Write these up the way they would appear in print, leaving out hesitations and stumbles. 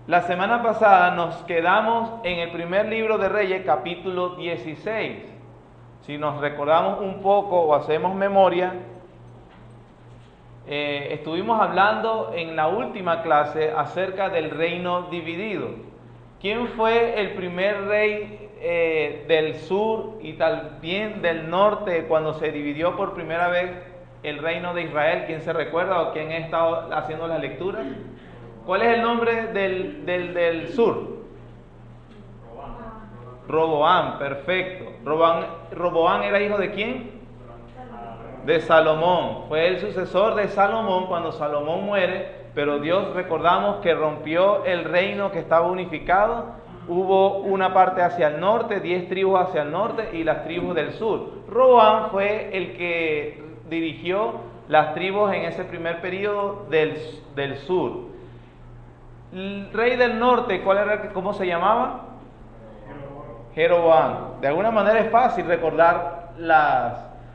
La semana pasada nos quedamos en el primer libro de Reyes, capítulo 16. Si nos recordamos un poco o hacemos memoria, estuvimos hablando en la última clase acerca del reino dividido. ¿Quién fue el primer rey del sur y también del norte cuando se dividió por primera vez el reino de Israel? ¿Quién se recuerda o quién ha estado haciendo las lecturas? ¿Cuál es el nombre del sur? Roboam, perfecto. Roboam era hijo de quién? De Salomón. Fue el sucesor de Salomón cuando Salomón muere, pero Dios, recordamos que rompió el reino que estaba unificado. Hubo una parte hacia el norte, 10 tribus hacia el norte y las tribus del sur. Roboam fue el que dirigió las tribus en ese primer periodo del sur. El rey del norte, ¿cómo se llamaba? Jeroboam. De alguna manera es fácil recordar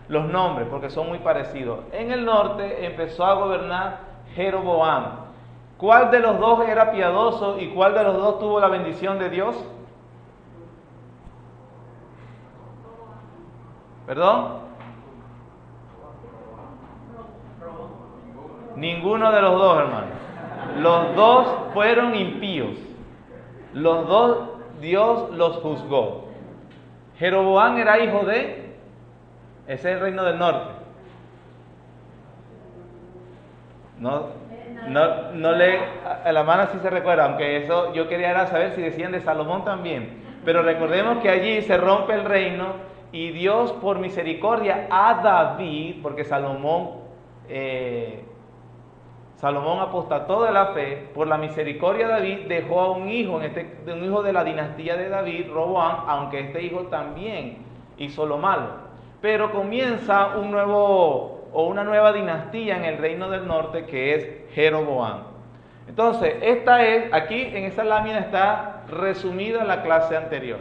los nombres porque son muy parecidos. En el norte empezó a gobernar Jeroboam. ¿Cuál de los dos era piadoso y cuál de los dos tuvo la bendición de Dios? ¿Perdón? Ninguno de los dos, hermano. Los dos fueron impíos. Los dos Dios los juzgó. Jeroboam era hijo de... Ese es el reino del norte. La mano sí se recuerda, aunque eso yo quería saber si decían de Salomón también. Pero recordemos que allí se rompe el reino y Dios por misericordia a David, porque Salomón apostató de la fe, por la misericordia de David dejó a un hijo, un hijo de la dinastía de David, Roboam, aunque este hijo también hizo lo malo. Pero comienza una nueva dinastía en el reino del norte que es Jeroboam. Entonces, aquí en esa lámina está resumida la clase anterior.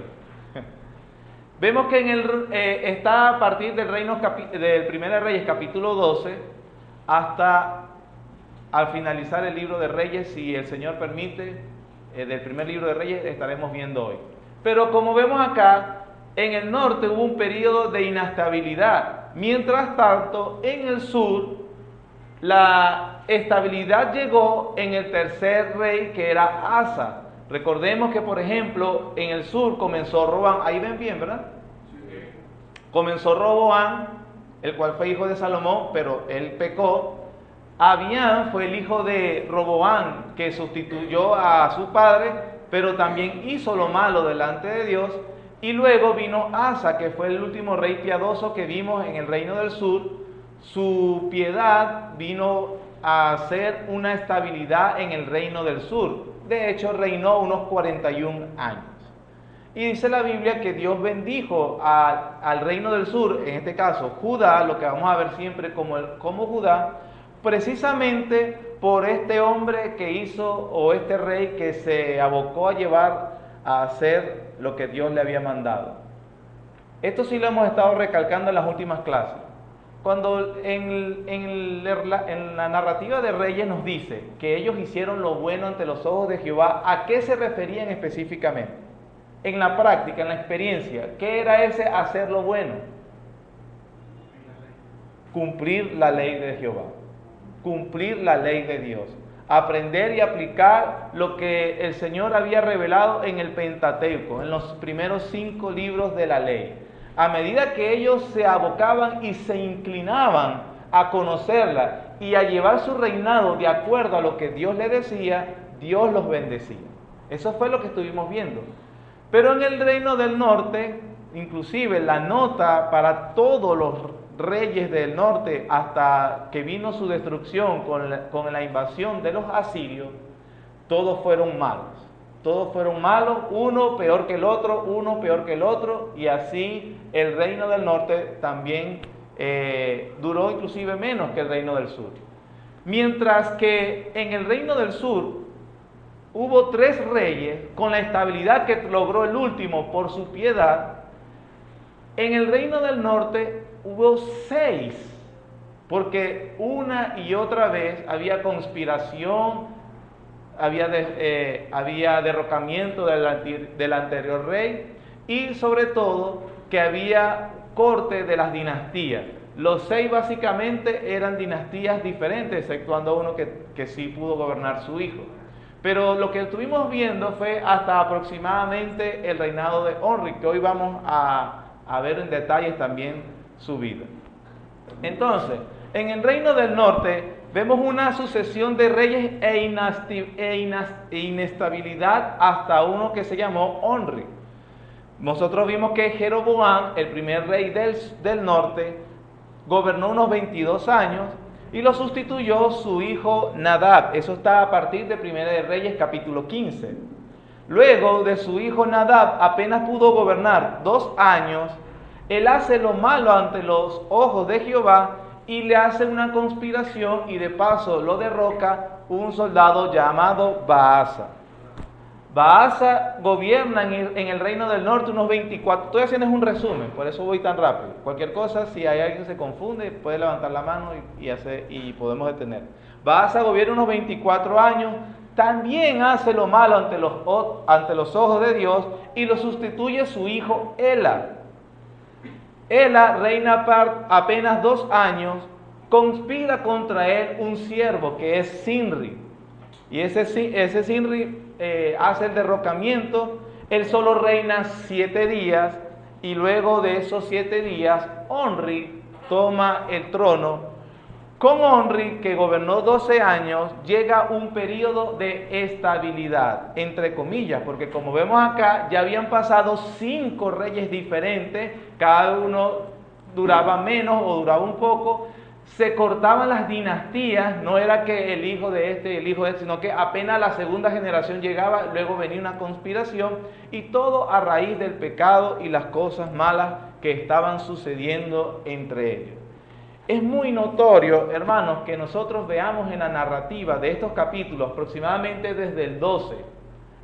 Vemos que está a partir del Primero de Reyes, capítulo 12, hasta al finalizar el libro de Reyes, si el Señor permite, del primer libro de Reyes estaremos viendo hoy. Pero como vemos acá, en el norte hubo un periodo de inestabilidad. Mientras tanto, en el sur, la estabilidad llegó en el tercer rey, que era Asa. Recordemos que, por ejemplo, en el sur comenzó Roboam. Ahí ven bien, ¿verdad? Comenzó Roboam, el cual fue hijo de Salomón, pero él pecó. Abián fue el hijo de Roboam, que sustituyó a su padre, pero también hizo lo malo delante de Dios. Y luego vino Asa, que fue el último rey piadoso que vimos en el reino del sur. Su piedad vino a hacer una estabilidad en el reino del sur. De hecho, reinó unos 41 años. Y dice la Biblia que Dios bendijo al reino del sur, en este caso Judá, lo que vamos a ver siempre como Judá, precisamente por este hombre que hizo, o este rey que se abocó a llevar a hacer lo que Dios le había mandado. Esto sí lo hemos estado recalcando en las últimas clases. Cuando en la narrativa de Reyes nos dice que ellos hicieron lo bueno ante los ojos de Jehová, ¿a qué se referían específicamente? En la práctica, en la experiencia, ¿qué era ese hacer lo bueno? Cumplir la ley de Jehová, cumplir la ley de Dios, aprender y aplicar lo que el Señor había revelado en el Pentateuco, en los primeros 5 libros de la ley. A medida que ellos se abocaban y se inclinaban a conocerla y a llevar su reinado de acuerdo a lo que Dios le decía, Dios los bendecía. Eso fue lo que estuvimos viendo. Pero en el reino del norte, inclusive la nota para todos los reyes del norte, hasta que vino su destrucción con la invasión de los asirios, todos fueron malos. Todos fueron malos, uno peor que el otro, y así el reino del norte también duró inclusive menos que el reino del sur. Mientras que en el reino del sur hubo 3 reyes con la estabilidad que logró el último por su piedad, en el reino del norte hubo 6, porque una y otra vez había conspiración, había derrocamiento del anterior rey, y sobre todo que había corte de las dinastías. Los 6 básicamente eran dinastías diferentes, exceptuando uno que sí pudo gobernar su hijo. Pero lo que estuvimos viendo fue hasta aproximadamente el reinado de Onri, que hoy vamos a ver en detalles también su vida. Entonces, en el reino del norte vemos una sucesión de reyes e inestabilidad hasta uno que se llamó Onri. Nosotros vimos que Jeroboam, el primer rey del norte, gobernó unos 22 años y lo sustituyó su hijo Nadab. Eso está a partir de Primera de Reyes capítulo 15. Luego de su hijo Nadab apenas pudo gobernar 2 años, él hace lo malo ante los ojos de Jehová y le hace una conspiración y de paso lo derroca un soldado llamado Baasa. Baasa gobierna en el reino del norte unos 24, estoy haciendo un resumen, por eso voy tan rápido. Cualquier cosa, si hay alguien que se confunde, puede levantar la mano y podemos detener. Baasa gobierna unos 24 años, también hace lo malo ante los ojos de Dios y lo sustituye su hijo Ela. Ela reina apenas 2 años, conspira contra él un siervo que es Sinri. Y ese Sinri hace el derrocamiento. Él solo reina 7 días y luego de esos 7 días Onri toma el trono. Con Onri, que gobernó 12 años, llega un periodo de estabilidad, entre comillas, porque como vemos acá, ya habían pasado 5 reyes diferentes, cada uno duraba menos o duraba un poco. Se cortaban las dinastías, no era que el hijo de este y el hijo de este, sino que apenas la segunda generación llegaba, luego venía una conspiración, y todo a raíz del pecado y las cosas malas que estaban sucediendo entre ellos. Es muy notorio, hermanos, que nosotros veamos en la narrativa de estos capítulos, aproximadamente desde el 12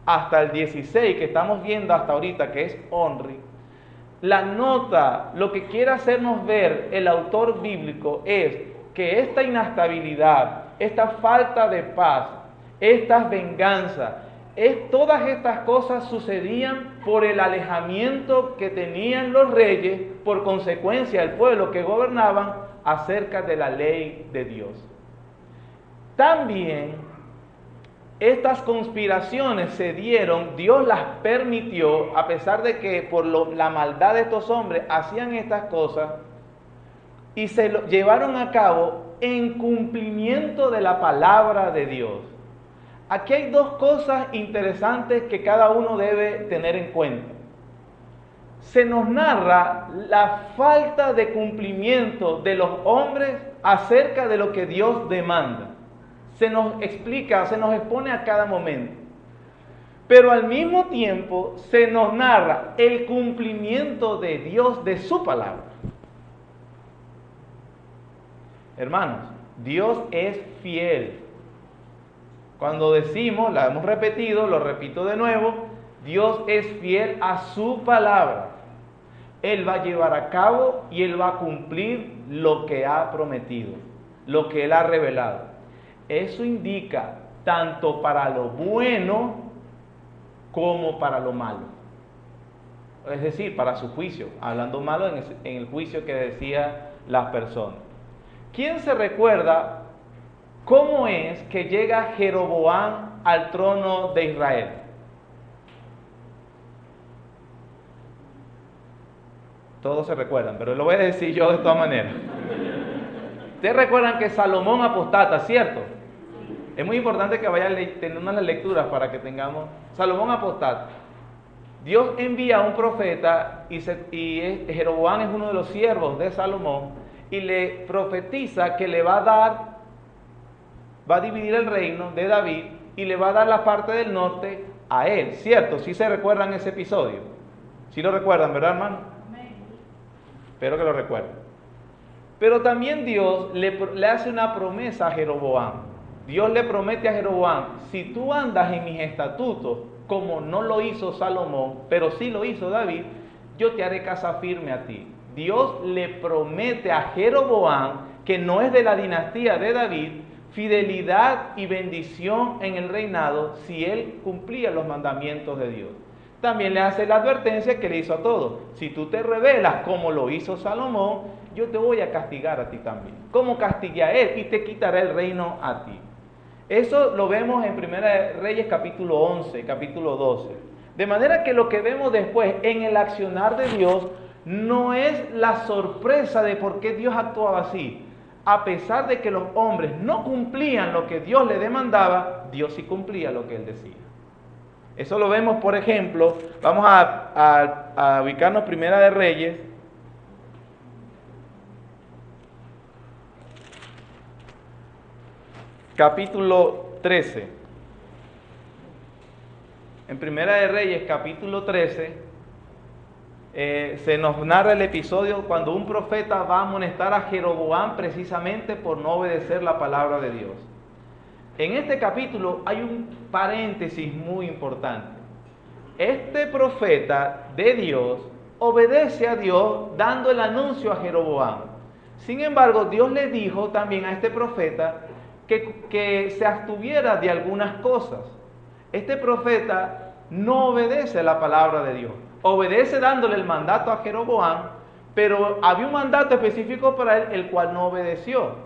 hasta el 16, que estamos viendo hasta ahorita, que es Onri. La nota, lo que quiere hacernos ver el autor bíblico es que esta inestabilidad, esta falta de paz, estas venganzas, todas estas cosas sucedían por el alejamiento que tenían los reyes, por consecuencia del pueblo que gobernaban, acerca de la ley de Dios. También estas conspiraciones se dieron, Dios las permitió, a pesar de que por la maldad de estos hombres hacían estas cosas, y se lo llevaron a cabo en cumplimiento de la palabra de Dios. Aquí hay 2 cosas interesantes que cada uno debe tener en cuenta. Se nos narra la falta de cumplimiento de los hombres acerca de lo que Dios demanda. Se nos explica, se nos expone a cada momento. Pero al mismo tiempo se nos narra el cumplimiento de Dios de su palabra. Hermanos, Dios es fiel. Cuando decimos, la hemos repetido, lo repito de nuevo, Dios es fiel a su palabra. Él va a llevar a cabo y Él va a cumplir lo que ha prometido, lo que Él ha revelado. Eso indica tanto para lo bueno como para lo malo. Es decir, para su juicio, hablando malo en el juicio que decía las personas. ¿Quién se recuerda cómo es que llega Jeroboam al trono de Israel? Todos se recuerdan, pero lo voy a decir yo de todas maneras. Ustedes recuerdan que Salomón apostata, ¿cierto? Es muy importante que vayan teniendo las lecturas para que tengamos. Salomón apostata. Dios envía a un profeta y Jeroboam es uno de los siervos de Salomón y le profetiza que le va a dividir el reino de David y le va a dar la parte del norte a él, ¿cierto? ¿Sí se recuerdan ese episodio? ¿Sí lo recuerdan, verdad, hermano? Espero que lo recuerden. Pero también Dios le hace una promesa a Jeroboam. Dios le promete a Jeroboam, si tú andas en mis estatutos, como no lo hizo Salomón, pero sí lo hizo David, yo te haré casa firme a ti. Dios le promete a Jeroboam, que no es de la dinastía de David, fidelidad y bendición en el reinado si él cumplía los mandamientos de Dios. También le hace la advertencia que le hizo a todos: si tú te rebelas como lo hizo Salomón, yo te voy a castigar a ti también, como castigué a él, y te quitaré el reino a ti. Eso lo vemos en Primera de Reyes capítulo 11, capítulo 12. De manera que lo que vemos después en el accionar de Dios no es la sorpresa de por qué Dios actuaba así. A pesar de que los hombres no cumplían lo que Dios le demandaba, Dios sí cumplía lo que él decía. Eso lo vemos, por ejemplo, vamos a ubicarnos Primera de Reyes, capítulo 13. En Primera de Reyes, capítulo 13, se nos narra el episodio cuando un profeta va a amonestar a Jeroboam precisamente por no obedecer la palabra de Dios. En este capítulo hay un paréntesis muy importante. Este profeta de Dios obedece a Dios dando el anuncio a Jeroboam. Sin embargo, Dios le dijo también a este profeta que se abstuviera de algunas cosas. Este profeta no obedece a la palabra de Dios. Obedece dándole el mandato a Jeroboam, pero había un mandato específico para él, el cual no obedeció.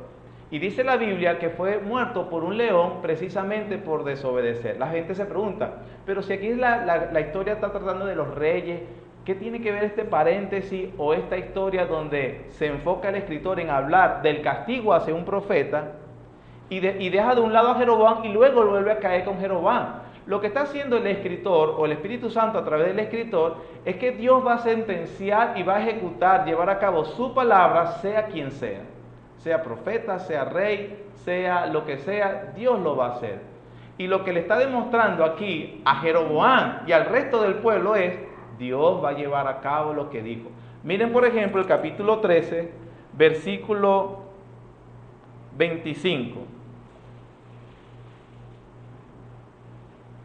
Y dice la Biblia que fue muerto por un león precisamente por desobedecer. La gente se pregunta, pero si aquí la historia está tratando de los reyes, ¿qué tiene que ver este paréntesis o esta historia donde se enfoca el escritor en hablar del castigo hacia un profeta y deja de un lado a Jeroboam y luego vuelve a caer con Jeroboam? Lo que está haciendo el escritor o el Espíritu Santo a través del escritor es que Dios va a sentenciar y va a ejecutar, llevar a cabo su palabra, sea quien sea. Sea profeta, sea rey, sea lo que sea, Dios lo va a hacer. Y lo que le está demostrando aquí a Jeroboam y al resto del pueblo es: Dios va a llevar a cabo lo que dijo. Miren, por ejemplo, el capítulo 13, versículo 25.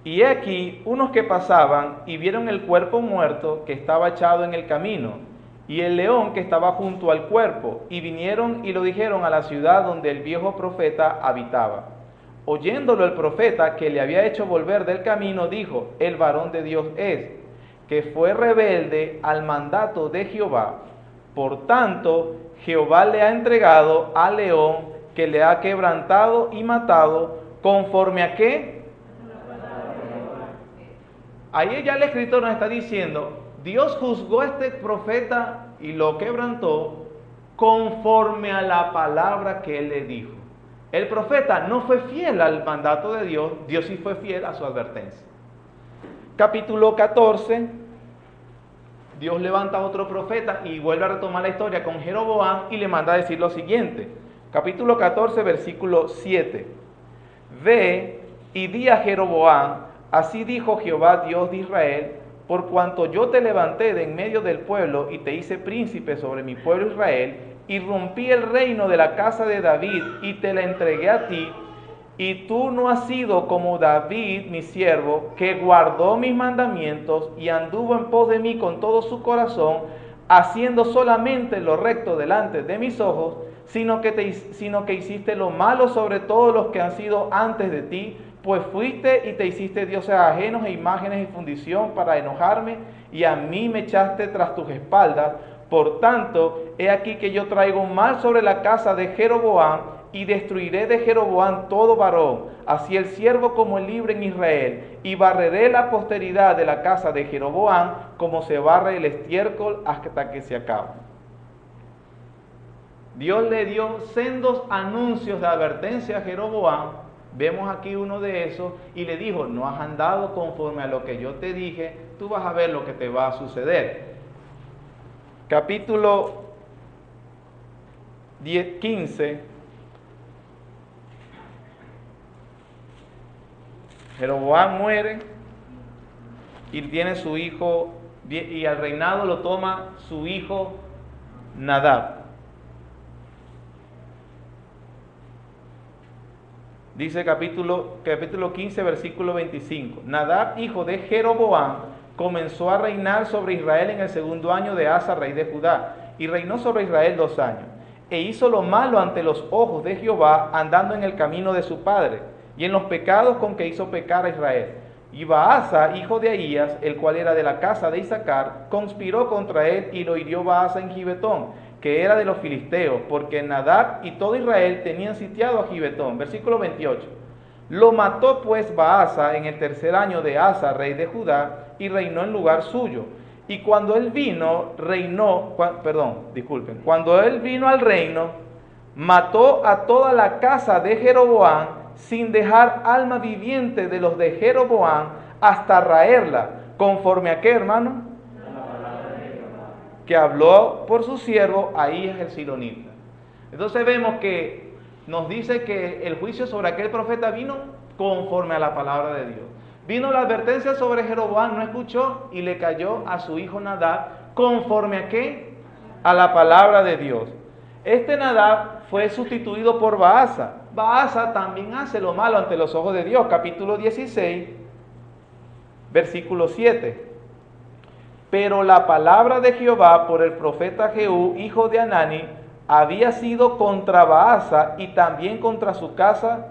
Y he aquí unos que pasaban y vieron el cuerpo muerto que estaba echado en el camino, y el león que estaba junto al cuerpo, y vinieron y lo dijeron a la ciudad donde el viejo profeta habitaba. Oyéndolo el profeta, que le había hecho volver del camino, dijo: el varón de Dios es, que fue rebelde al mandato de Jehová. Por tanto, Jehová le ha entregado al león, que le ha quebrantado y matado, conforme a qué. Ahí ya el escritor nos está diciendo: Dios juzgó a este profeta y lo quebrantó conforme a la palabra que él le dijo. El profeta no fue fiel al mandato de Dios, Dios sí fue fiel a su advertencia. Capítulo 14, Dios levanta a otro profeta y vuelve a retomar la historia con Jeroboam y le manda a decir lo siguiente. Capítulo 14, versículo 7. Ve y di a Jeroboam: así dijo Jehová Dios de Israel, por cuanto yo te levanté de en medio del pueblo y te hice príncipe sobre mi pueblo Israel, y rompí el reino de la casa de David y te la entregué a ti, y tú no has sido como David mi siervo, que guardó mis mandamientos y anduvo en pos de mí con todo su corazón, haciendo solamente lo recto delante de mis ojos, sino que hiciste lo malo sobre todos los que han sido antes de ti, pues fuiste y te hiciste dioses ajenos e imágenes y fundición para enojarme, y a mí me echaste tras tus espaldas. Por tanto, he aquí que yo traigo mal sobre la casa de Jeroboam, y destruiré de Jeroboam todo varón, así el siervo como el libre en Israel, y barreré la posteridad de la casa de Jeroboam, como se barre el estiércol hasta que se acabe. Dios le dio sendos anuncios de advertencia a Jeroboam. Vemos aquí uno de esos, y le dijo: no has andado conforme a lo que yo te dije, tú vas a ver lo que te va a suceder. Capítulo 15. Jeroboam muere y tiene su hijo, y al reinado lo toma su hijo Nadab. Dice capítulo 15, versículo 25. Nadab, hijo de Jeroboam, comenzó a reinar sobre Israel en el segundo año de Asa, rey de Judá, y reinó sobre Israel 2 años. e hizo lo malo ante los ojos de Jehová, andando en el camino de su padre, y en los pecados con que hizo pecar a Israel. Y Baasa, hijo de Ahías, el cual era de la casa de Isaacar, conspiró contra él y lo hirió Baasa en Gibetón, que era de los filisteos, porque Nadab y todo Israel tenían sitiado a Gibetón. Versículo 28. Lo mató pues Baasa en el tercer año de Asa, rey de Judá, y reinó en lugar suyo. Y cuando él vino, cuando él vino al reino, mató a toda la casa de Jeroboam, sin dejar alma viviente de los de Jeroboam, hasta raerla, conforme a qué, hermano, que habló por su siervo Ahías el silonita. Entonces vemos que nos dice que el juicio sobre aquel profeta vino conforme a la palabra de Dios. Vino la advertencia sobre Jeroboam, no escuchó y le cayó a su hijo Nadab, conforme a qué, a la palabra de Dios. Este Nadab fue sustituido por Baasa. Baasa también hace lo malo ante los ojos de Dios. Capítulo 16, versículo 7. Pero la palabra de Jehová por el profeta Jehú, hijo de Hanani, había sido contra Baasa y también contra su casa,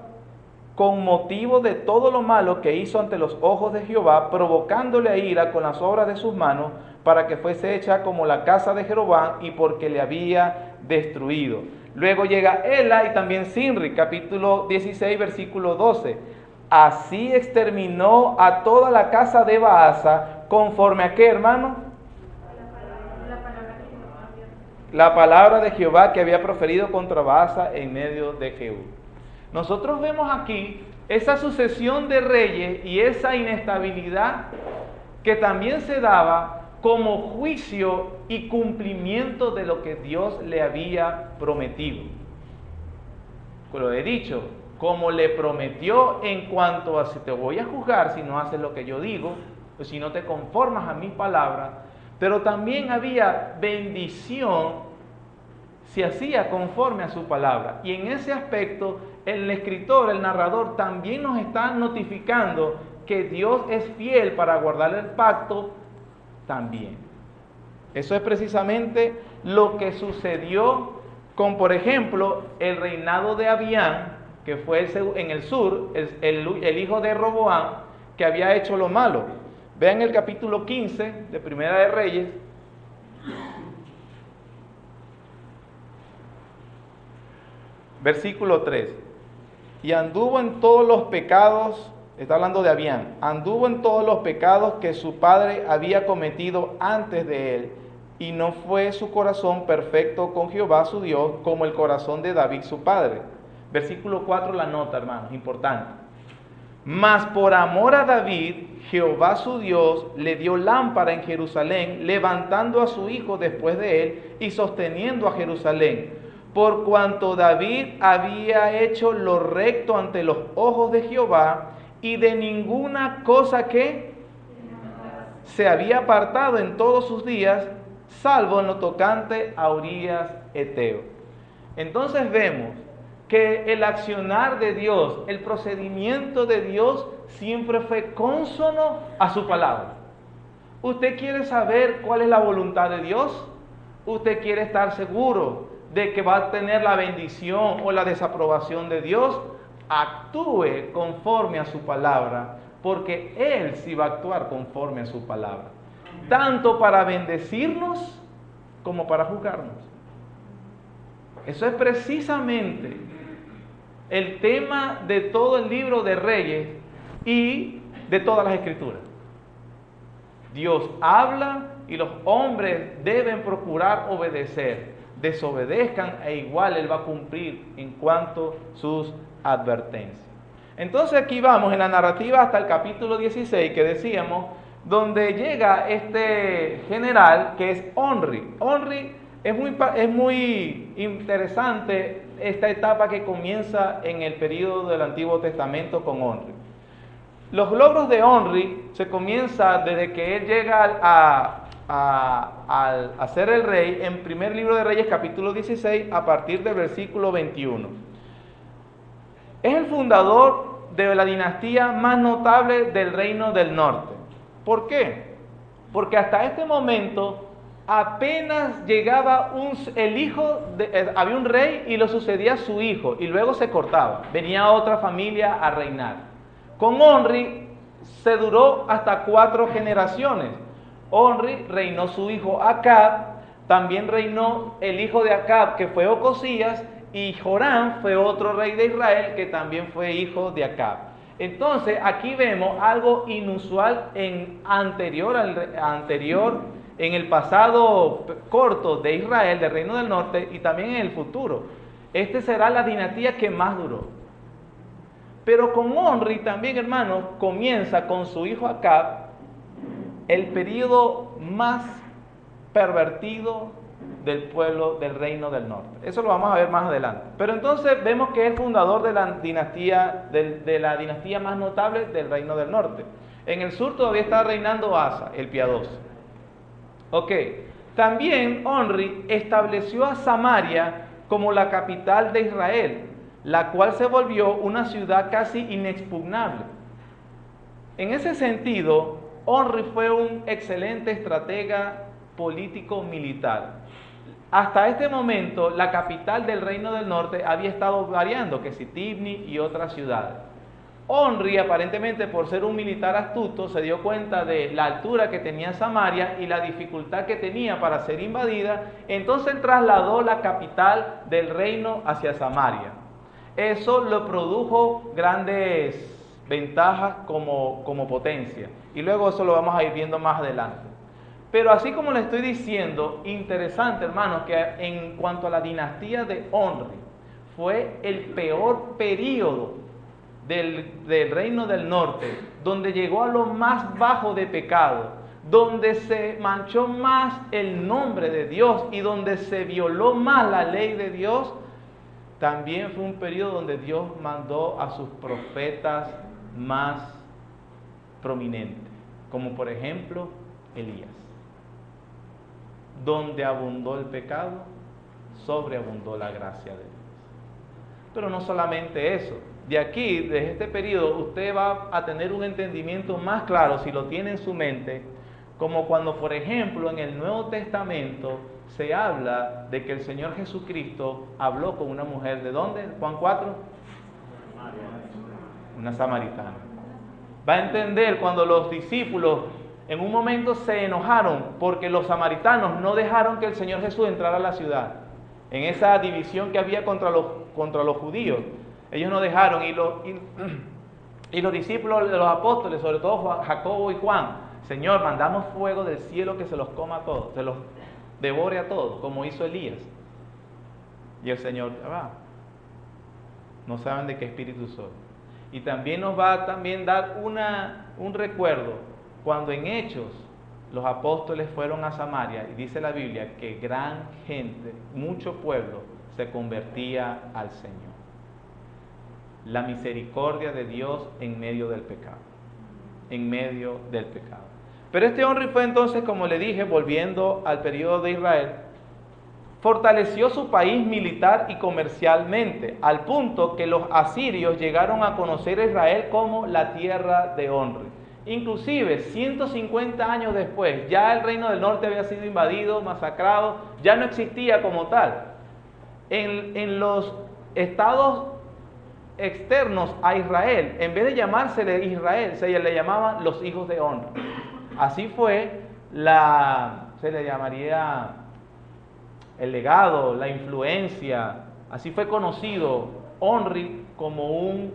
con motivo de todo lo malo que hizo ante los ojos de Jehová, provocándole a ira con las obras de sus manos, para que fuese hecha como la casa de Jeroboam, y porque le había destruido. Luego llega Ela y también Sinri, capítulo 16, versículo 12. Así exterminó a toda la casa de Baasa, conforme a qué, hermano? La palabra de Jehová que había proferido contra Baasa en medio de Jehú. Nosotros vemos aquí esa sucesión de reyes y esa inestabilidad que también se daba como juicio y cumplimiento de lo que Dios le había prometido. Lo he dicho, como le prometió en cuanto a si te voy a juzgar si no haces lo que yo digo, o si no te conformas a mis palabras, pero también había bendición si hacía conforme a su palabra. Y en ese aspecto, el escritor, el narrador, también nos está notificando que Dios es fiel para guardar el pacto también. Eso es precisamente lo que sucedió con, por ejemplo, el reinado de Abián, que fue en el sur, el hijo de Roboam, que había hecho lo malo. Vean el capítulo 15 de Primera de Reyes. Versículo 3. Y anduvo en todos los pecados, está hablando de Abián, anduvo en todos los pecados que su padre había cometido antes de él, y no fue su corazón perfecto con Jehová su Dios, como el corazón de David su padre. Versículo 4, la nota, hermanos, importante. Mas por amor a David, Jehová su Dios le dio lámpara en Jerusalén, levantando a su hijo después de él y sosteniendo a Jerusalén. Por cuanto David había hecho lo recto ante los ojos de Jehová, y de ninguna cosa que se había apartado en todos sus días, salvo en lo tocante a Urías Eteo. Entonces vemos que el accionar de Dios, el procedimiento de Dios, siempre fue cónsono a su palabra. ¿Usted quiere saber cuál es la voluntad de Dios? ¿Usted quiere estar seguro de que va a tener la bendición o la desaprobación de Dios? Actúe conforme a su palabra, porque Él sí va a actuar conforme a su palabra, tanto para bendecirnos como para juzgarnos. Eso es precisamente el tema de todo el libro de Reyes y de todas las Escrituras. Dios habla y los hombres deben procurar obedecer. Desobedezcan e igual Él va a cumplir en cuanto a sus advertencias. Entonces aquí vamos en la narrativa hasta el capítulo 16 que decíamos, donde llega este general que es Onri. Onri es muy interesante esta etapa que comienza en el periodo del Antiguo Testamento con Onri. Los logros de Onri se comienza desde que él llega a ser el rey en primer libro de Reyes capítulo 16 a partir del versículo 21. Es el fundador de la dinastía más notable del reino del norte. ¿Por qué? Porque hasta este momento apenas llegaba había un rey y lo sucedía su hijo, y luego se cortaba, venía otra familia a reinar. Con Onri se duró hasta 4 generaciones. Onri reinó su hijo Acab, también reinó el hijo de Acab, que fue Ocosías, y Joram fue otro rey de Israel, que también fue hijo de Acab. Entonces, aquí vemos algo inusual anterior, en el pasado corto de Israel, del Reino del Norte, y también en el futuro. Este será la dinastía que más duró. Pero con Onri también, hermanos, comienza con su hijo Acab el periodo más pervertido del pueblo del Reino del Norte. Eso lo vamos a ver más adelante. Pero entonces vemos que es el fundador de la dinastía más notable del Reino del Norte. En el sur todavía está reinando Asa, el piadoso. Ok, también Onri estableció a Samaria como la capital de Israel, la cual se volvió una ciudad casi inexpugnable. En ese sentido, Onri fue un excelente estratega político militar. Hasta este momento, la capital del Reino del Norte había estado variando, que si Tibni y otras ciudades. Onri, aparentemente por ser un militar astuto, se dio cuenta de la altura que tenía Samaria y la dificultad que tenía para ser invadida, entonces trasladó la capital del reino hacia Samaria. Eso le produjo grandes ventajas como potencia, y luego eso lo vamos a ir viendo más adelante. Pero así como le estoy diciendo, interesante, hermanos, que en cuanto a la dinastía de Onri, fue el peor período del Reino del Norte, donde llegó a lo más bajo de pecado, donde se manchó más el nombre de Dios y donde se violó más la ley de Dios. También fue un periodo donde Dios mandó a sus profetas más prominentes, como por ejemplo Elías. Donde abundó el pecado, sobreabundó la gracia de Dios. Pero no solamente eso. De aquí, desde este periodo, usted va a tener un entendimiento más claro, si lo tiene en su mente, como cuando, por ejemplo, en el Nuevo Testamento se habla de que el Señor Jesucristo habló con una mujer, ¿de dónde? Juan 4. Una samaritana. Va a entender cuando los discípulos en un momento se enojaron porque los samaritanos no dejaron que el Señor Jesús entrara a la ciudad. En esa división que había contra los judíos. Ellos no dejaron, y los discípulos de los apóstoles, sobre todo Jacobo y Juan, Señor, mandamos fuego del cielo que se los coma a todos, se los devore a todos, como hizo Elías. Y el Señor, no saben de qué espíritu soy. Y también nos va a dar un recuerdo, cuando en Hechos los apóstoles fueron a Samaria, y dice la Biblia que gran gente, mucho pueblo, se convertía al Señor. La misericordia de Dios en medio del pecado. En medio del pecado. Pero este Onri fue entonces, como le dije, volviendo al periodo de Israel, fortaleció su país militar y comercialmente, al punto que los asirios llegaron a conocer a Israel como la tierra de Onri. Inclusive, 150 años después, ya el Reino del Norte había sido invadido, masacrado, ya no existía como tal. En los estados externos a Israel, en vez de llamársele Israel, se le llamaban los hijos de Onri. Así fue se le llamaría el legado, la influencia, así fue conocido Onri como un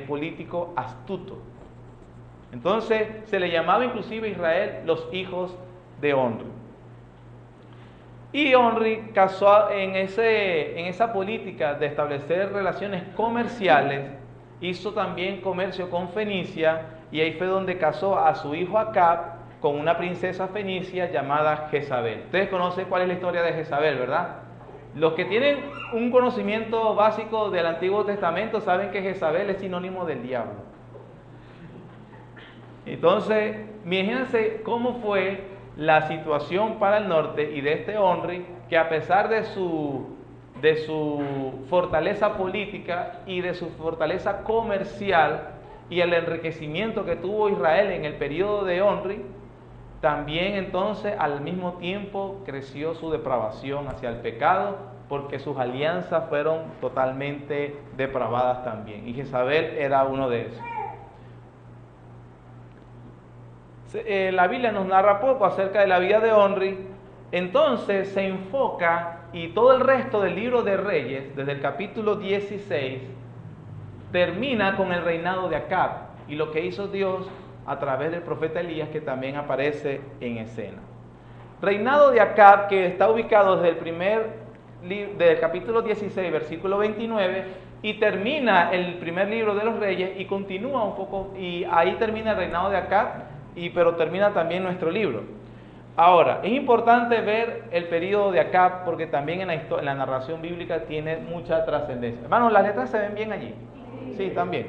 político astuto. Entonces se le llamaba inclusive a Israel los hijos de Onri. Y Onri casó en esa política de establecer relaciones comerciales, hizo también comercio con Fenicia, y ahí fue donde casó a su hijo Acab con una princesa fenicia llamada Jezabel. Ustedes conocen cuál es la historia de Jezabel, ¿verdad? Los que tienen un conocimiento básico del Antiguo Testamento saben que Jezabel es sinónimo del diablo. Entonces, imagínense cómo fue la situación para el norte y de este Onri, que a pesar de su fortaleza política y de su fortaleza comercial y el enriquecimiento que tuvo Israel en el periodo de Onri, También entonces al mismo tiempo creció su depravación hacia el pecado, porque sus alianzas fueron totalmente depravadas también. Y Jezabel era uno de esos. La Biblia nos narra poco acerca de la vida de Omri, entonces se enfoca, y todo el resto del libro de Reyes, desde el capítulo 16, termina con el reinado de Acab y lo que hizo Dios a través del profeta Elías, que también aparece en escena. Reinado de Acab, que está ubicado desde del capítulo 16, versículo 29, y termina el primer libro de los Reyes y continúa un poco, y ahí termina el reinado de Acab, pero termina también nuestro libro. Ahora, es importante ver el periodo de Acab porque también en la narración bíblica tiene mucha trascendencia. Hermanos, ¿las letras se ven bien allí? Sí, también.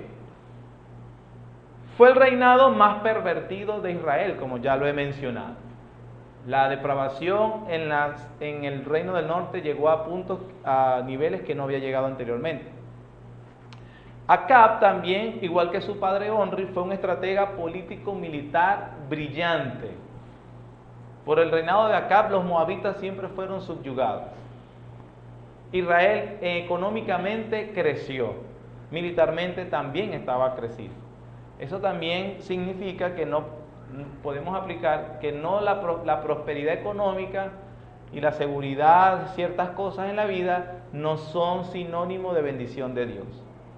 Fue el reinado más pervertido de Israel, como ya lo he mencionado. La depravación en el reino del norte llegó a niveles que no había llegado anteriormente. Acab también, igual que su padre Omri, fue un estratega político-militar brillante. Por el reinado de Acab, los moabitas siempre fueron subyugados. Israel económicamente creció, militarmente también estaba crecido. Eso también significa que no podemos aplicar que no la prosperidad económica y la seguridad, ciertas cosas en la vida, no son sinónimo de bendición de Dios.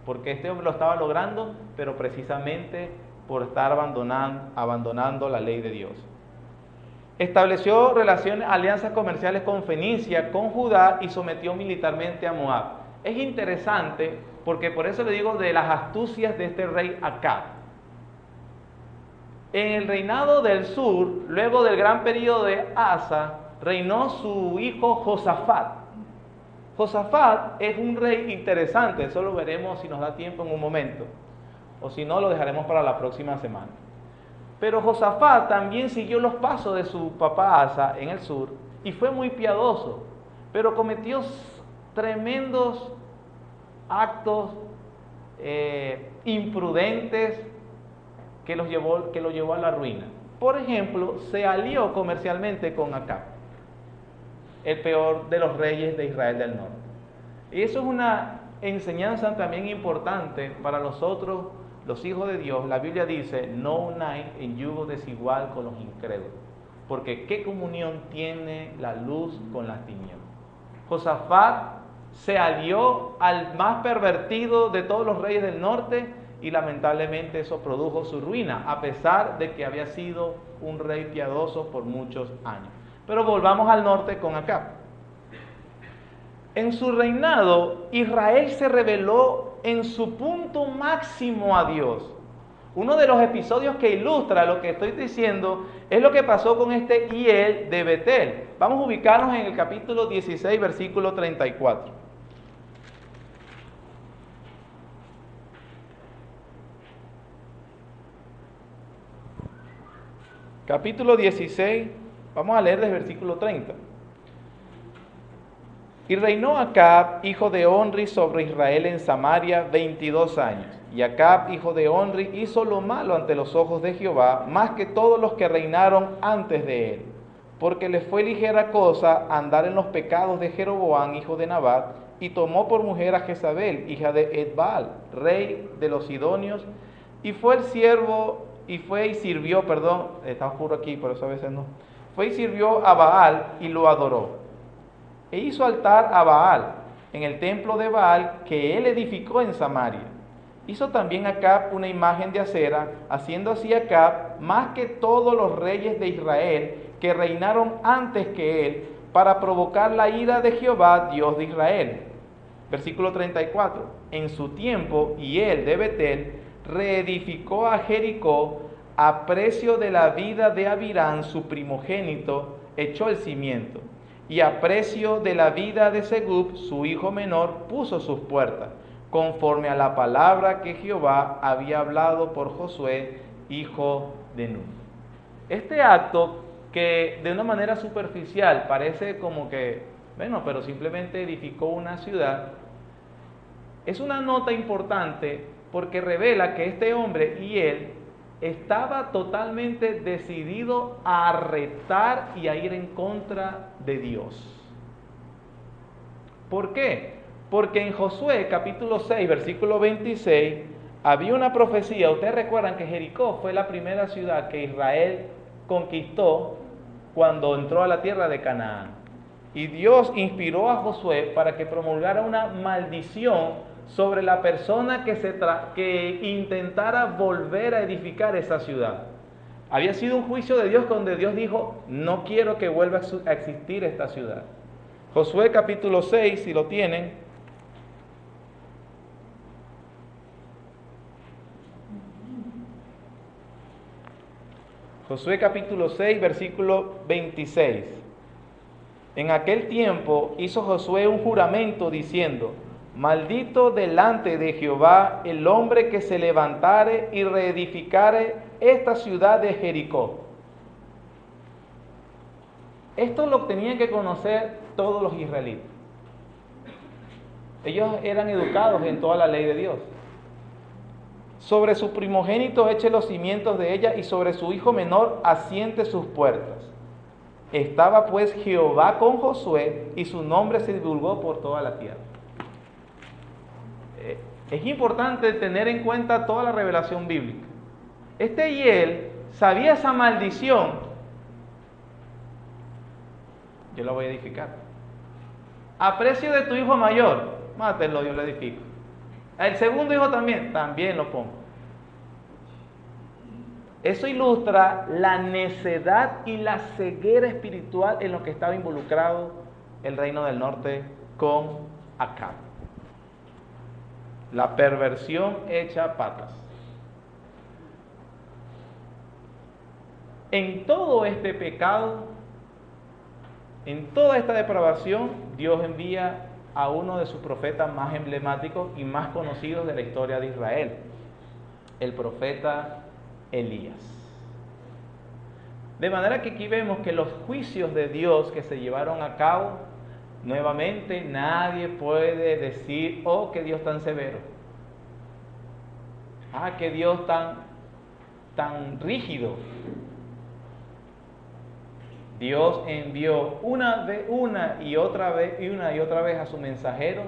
Porque este hombre lo estaba logrando, pero precisamente por estar abandonando la ley de Dios. Estableció alianzas comerciales con Fenicia, con Judá y sometió militarmente a Moab. Es interesante porque por eso le digo de las astucias de este rey Acab. En el reinado del sur, luego del gran periodo de Asa, reinó su hijo Josafat. Josafat es un rey interesante, eso lo veremos si nos da tiempo en un momento, o si no lo dejaremos para la próxima semana. Pero Josafat también siguió los pasos de su papá Asa en el sur y fue muy piadoso, pero cometió tremendos actos imprudentes que lo llevó a la ruina. Por ejemplo, se alió comercialmente con Acab, el peor de los reyes de Israel del norte. Y eso es una enseñanza también importante para nosotros, los hijos de Dios. La Biblia dice, no unáis en yugo desigual con los incrédulos, porque ¿qué comunión tiene la luz con las tinieblas? Josafat se alió al más pervertido de todos los reyes del norte y lamentablemente eso produjo su ruina, a pesar de que había sido un rey piadoso por muchos años. Pero volvamos al norte con Acab. En su reinado, Israel se rebeló en su punto máximo a Dios. Uno de los episodios que ilustra lo que estoy diciendo es lo que pasó con este Hiel de Betel. Vamos a ubicarnos en el capítulo 16, versículo 34. Capítulo 16, vamos a leer desde el versículo 30. Y reinó Acab, hijo de Omri, sobre Israel en Samaria 22 años. Y Acab, hijo de Omri, hizo lo malo ante los ojos de Jehová, más que todos los que reinaron antes de él. Porque le fue ligera cosa andar en los pecados de Jeroboam, hijo de Nabat, y tomó por mujer a Jezabel, hija de Etbaal, rey de los Sidonios, y fue y sirvió, está oscuro aquí, por eso a veces no. Fue y sirvió a Baal y lo adoró. E hizo altar a Baal en el templo de Baal que él edificó en Samaria. Hizo también Acab una imagen de acera, haciendo así Acab más que todos los reyes de Israel que reinaron antes que él, para provocar la ira de Jehová, Dios de Israel. Versículo 34. En su tiempo, Hiel de Betel reedificó a Jericó a precio de la vida de Abirán, su primogénito, echó el cimiento. Y a precio de la vida de Segub, su hijo menor, puso sus puertas, conforme a la palabra que Jehová había hablado por Josué, hijo de Nun. Este acto, que de una manera superficial parece como que, pero simplemente edificó una ciudad, es una nota importante porque revela que este hombre y él estaba totalmente decidido a retar y a ir en contra de Dios. ¿Por qué? Porque en Josué capítulo 6, versículo 26, había una profecía. Ustedes recuerdan que Jericó fue la primera ciudad que Israel conquistó cuando entró a la tierra de Canaán. Y Dios inspiró a Josué para que promulgara una maldición sobre la persona que intentara volver a edificar esa ciudad. Había sido un juicio de Dios donde Dios dijo, no quiero que vuelva a existir esta ciudad. Josué capítulo 6, si lo tienen. Josué capítulo 6, versículo 26. En aquel tiempo hizo Josué un juramento diciendo, maldito delante de Jehová el hombre que se levantare y reedificare esta ciudad de Jericó. Esto lo tenían que conocer todos los israelitas. Ellos eran educados en toda la ley de Dios. Sobre su primogénito eche los cimientos de ella y sobre su hijo menor asiente sus puertas. Estaba pues Jehová con Josué y su nombre se divulgó por toda la tierra. Es importante tener en cuenta toda la revelación bíblica. Hiel sabía esa maldición. Yo la voy a edificar. A precio de tu hijo mayor, mátenlo, yo lo edifico. El segundo hijo también lo pongo. Eso ilustra la necedad y la ceguera espiritual en lo que estaba involucrado el reino del norte con Acab. La perversión hecha patas. En todo este pecado, en toda esta depravación, Dios envía a uno de sus profetas más emblemáticos y más conocidos de la historia de Israel, el profeta Elías. De manera que aquí vemos que los juicios de Dios que se llevaron a cabo, nuevamente nadie puede decir, oh, que Dios tan severo, que Dios tan rígido. Dios envió una y otra vez a su mensajero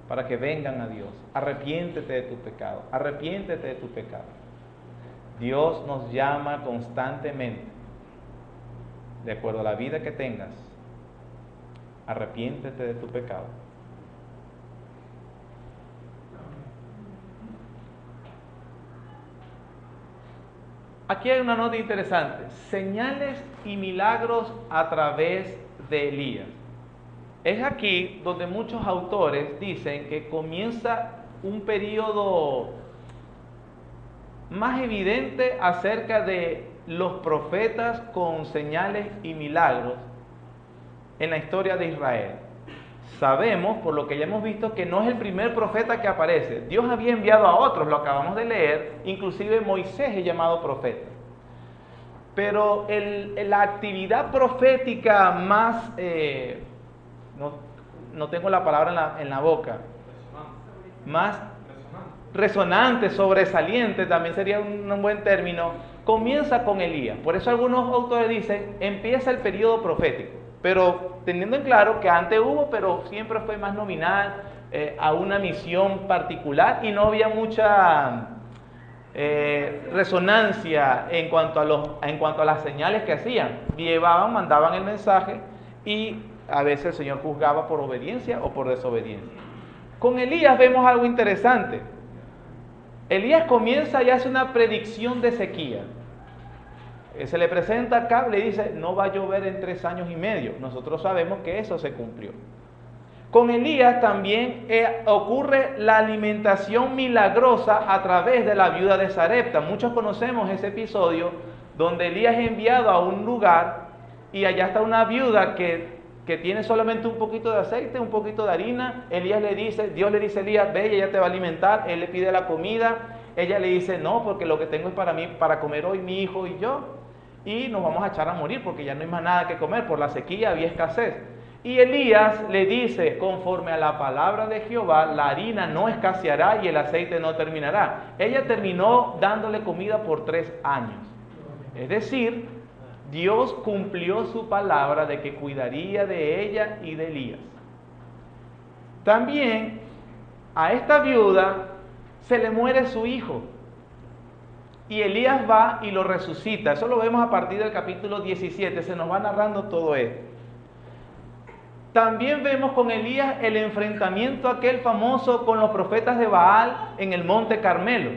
para que vengan a Dios. Arrepiéntete de tu pecado, arrepiéntete de tu pecado. Dios nos llama constantemente, de acuerdo a la vida que tengas, arrepiéntete de tu pecado. Aquí hay una nota interesante, señales y milagros a través de Elías. Es aquí donde muchos autores dicen que comienza un periodo más evidente acerca de los profetas con señales y milagros en la historia de Israel. Sabemos, por lo que ya hemos visto, que no es el primer profeta que aparece. Dios había enviado a otros, lo acabamos de leer, inclusive Moisés es llamado profeta. Pero la actividad profética más, no tengo la palabra en la boca, más resonante, sobresaliente, también sería un buen término, comienza con Elías. Por eso algunos autores dicen, empieza el periodo profético. Pero teniendo en claro que antes hubo, pero siempre fue más nominal a una misión particular y no había mucha resonancia en cuanto a las señales que hacían. Mandaban el mensaje y a veces el Señor juzgaba por obediencia o por desobediencia. Con Elías vemos algo interesante. Elías comienza y hace una predicción de sequía. Se le presenta acá, le dice, no va a llover en 3 años y medio. Nosotros sabemos que eso se cumplió. Con Elías también ocurre la alimentación milagrosa a través de la viuda de Sarepta. Muchos conocemos ese episodio donde Elías es enviado a un lugar y allá está una viuda que tiene solamente un poquito de aceite, un poquito de harina. Dios le dice a Elías, ve, ella te va a alimentar. Él le pide la comida. Ella le dice, no, porque lo que tengo es para mí, para comer hoy mi hijo y yo. Y nos vamos a echar a morir porque ya no hay más nada que comer, por la sequía había escasez. Y Elías le dice, conforme a la palabra de Jehová, la harina no escaseará y el aceite no terminará. Ella terminó dándole comida por 3 años. Es decir, Dios cumplió su palabra de que cuidaría de ella y de Elías. También a esta viuda se le muere su hijo. Y Elías va y lo resucita. Eso lo vemos a partir del capítulo 17. Se nos va narrando todo esto. También vemos con Elías el enfrentamiento aquel famoso con los profetas de Baal en el monte Carmelo.